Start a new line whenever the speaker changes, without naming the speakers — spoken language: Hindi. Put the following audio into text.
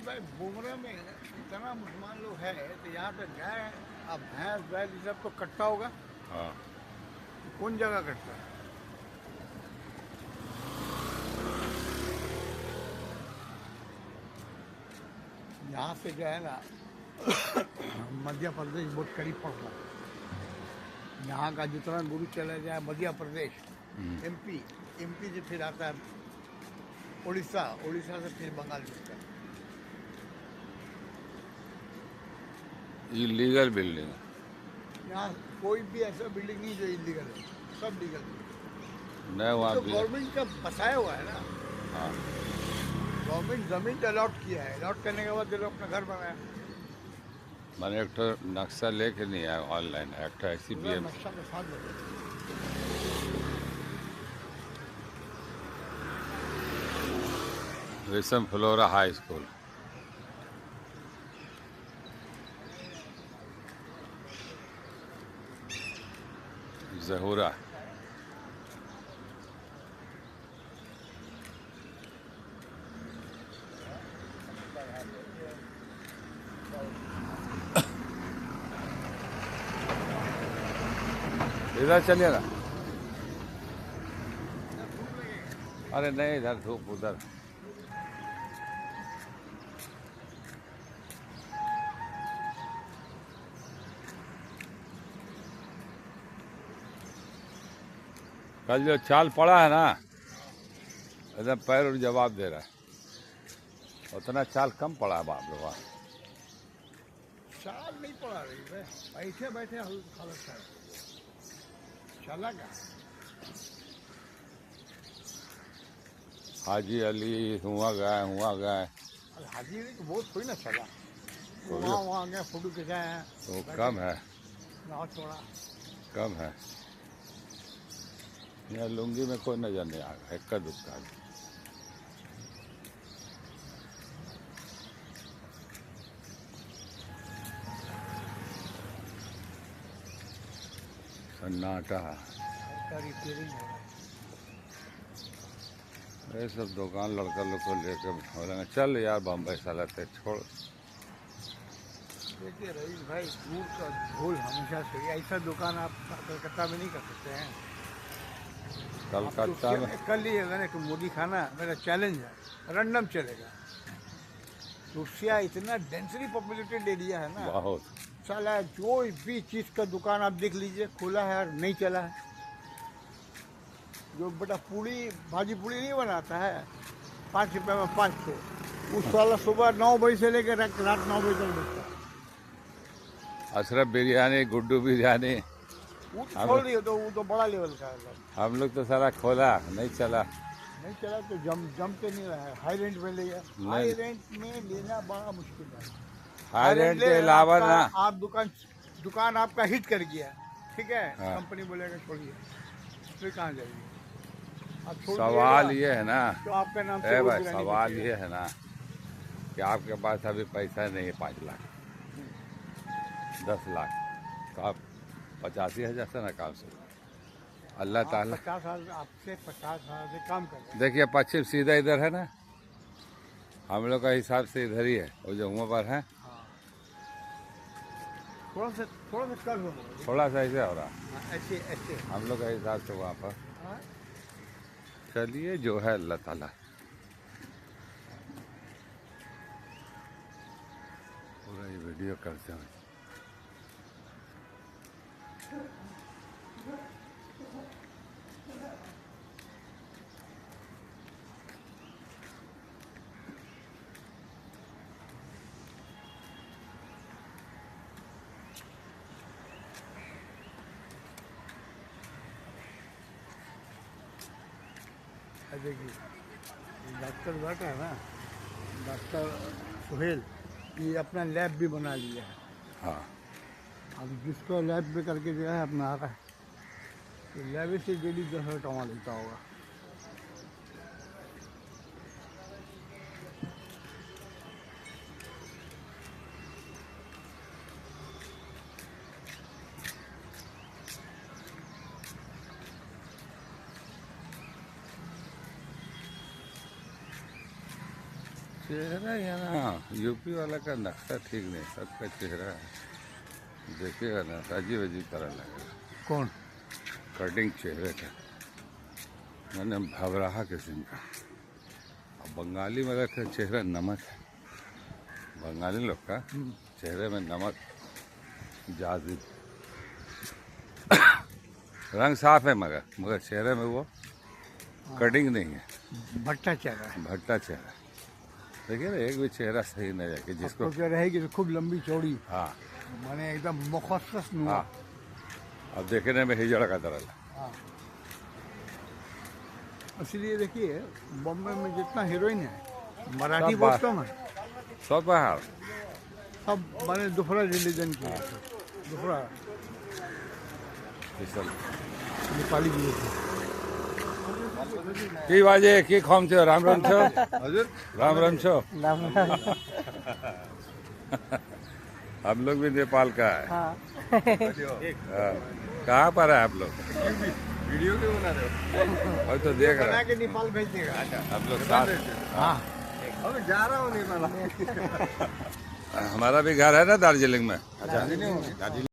भाई बुमरा में इतना मुसलमान लोग है तो यहाँ पे गाय अब भैंस बैल ये सब तो कट्टा होगा।
हाँ।
कौन जगह कट्टा है? यहाँ से जो है ना मध्य प्रदेश बहुत करीब पड़ रहा है। यहाँ का जितना गुरु चला जाए मध्य प्रदेश, एमपी, एमपी से फिर आता है उड़ीसा, उड़ीसा से फिर बंगाल मिलता है।
Illegal building.
यहाँ कोई भी ऐसा बिल्डिंग नहीं जो इलीगल है, सब लीगल है।
नहीं वहाँ
तो
भी।
गवर्नमेंट का बसाया हुआ है ना,
हाँ।
गवर्नमेंट जमीन अलॉट किया है, अलॉट करने के बाद ये लोग अपना घर बनाया।
मैंने एक तो नक्शा लेके नहीं आया ऑनलाइन, एक तो ऐसी
पूरा
BM
नक्शा के साथ बना।
विशम फ्लोरा हाई स्कूल। जहूरा। इधर चलिए ना। अरे नहीं, इधर धूप उधर। कल जो चाल पड़ा है ना, एकदम पैर और जवाब दे रहा है। उतना चाल कम पड़ा है बाप रे बाप।
चाल नहीं पड़ा रही है, बैठे बैठे हालत है। चला क्या?
हाजी अली हुआ गए।
अरे हाजी अली तो बहुत थोड़ी ना चला, वहाँ गए फोटो खिंचाए हैं।
तो कम है,
नाव छोड़ा।
कम है। यहाँ लुंगी में कोई नजर नहीं आएगा, इक्का दुक्का। सन्नाटा।
रिपेयरिंग हो रहा है।
ये सब दुकान लड़का लोग को लेकर बोलेंगे चल यार बम्बई साला ते छोड़।
देखिए रईस भाई, दूर का धूल हमेशा से, ऐसा दुकान आप कलकत्ता में नहीं कर सकते हैं।
कलकत्ता में
कल ही अगर एक मोदी खाना मेरा चैलेंज है, रैंडम चलेगा। रुसिया इतना डेंसली पॉपुलेटेड एरिया है ना,
बहुत।
साला जो भी चीज़ का दुकान आप देख लीजिए खुला है और नहीं चला है। जो बेटा पूड़ी भाजी पूड़ी नहीं बनाता है 5 रुपये में 5 ठो, उस वाला सुबह 9 बजे से लेकर रात 9 बजे तक बेचता है।
अशरफ बिरयानी, गुड्डू बिरयानी।
वो तो छोड़ दिए, तो वो तो बड़ा लेवल का है।
हम लोग तो सारा खोला नहीं चला।
नहीं चला तो जमते नहीं रहा है। हाई रेंट में ले गया, हाई रेंट में लेना बड़ा मुश्किल है।
हाई रेंट के अलावा ना,
आप दुकान आपका हिट कर गया, ठीक है,
हाँ।
कंपनी बोलेगा छोड़िए, फिर कहाँ जाइए? आप छोड़
सवाल
दिएगा,
ये है ना,
तो आपका नाम से
ए
रोज
भाई
गिरानी
सवाल
पड़ेगी।
ये है ना कि आपके पास अभी पैसा नहीं है 5 लाख 10 लाख, तो आप 85,000 से ना काम से अल्लाह ताला।
50 साल आपसे 50 साल से काम कर रहे हैं।
देखिए पश्चिम सीधा इधर है ना, हम लोग का हिसाब से इधर ही है, वो जो वहाँ पर है
हाँ। थोड़ा सा कल हो रहा
थोड़ा सा ऐसे हो रहा,
है। ऐसे ऐसे
हम लोग का हिसाब से वहाँ पर।
हाँ।
चलिए जो है अल्लाह ताला। पूरा ये वीडियो करते हैं।
देखिए डॉक्टर बैठा है ना, डॉक्टर सुहेल, ये अपना लैब भी बना लिया है।
हाँ।
अब जिसको लैब में करके जो है अपना आ रहा है, तो लैब से डेली 10,000 कमा लेता होगा।
चेहरा है ना, यूपी वाला का नक्शा ठीक नहीं, सबका चेहरा देखिएगा ना अजीब अजीब तरह लगेगा।
कौन?
कटिंग चेहरे का, मैंने भवराहा किस्म का। अब बंगाली वाला का चेहरा नमक है, बंगाली लोग का चेहरे में नमक जाजिब। रंग साफ है मगर चेहरे में वो कटिंग नहीं है,
भट्टा चेहरा है।
भट्टा चेहरा। देखिए ना, एक भी चेहरा सही नहीं है कि जिसको,
तो क्या रहेगी तो खूब लंबी चौड़ी,
हाँ
माने एकदम मुखस्सस नुमा।
हाँ, अब देखने में हिजड़ा का तरह।
हाँ। इसलिए देखिए बॉम्बे में जितना हीरोइन है मराठी
सब
बहुत कम है,
सब बाहर।
सब माने दूसरा रिलीजन की है, दूसरा नेपाली भी है।
की बाजे की खम छो, राम राम छो, राम राम छो। हम लोग भी नेपाल का है। हाँ। कहाँ पर है आप लोग?
वीडियो क्यों बना रहे हो?
और तो देख रहे
बना
हैं
के नेपाल भेज देगा।
हम लोग साथ।
हाँ,
अब जा रहा हूँ नेपाल।
हमारा भी घर है ना दार्जिलिंग में। अच्छा, दार्जिलिंग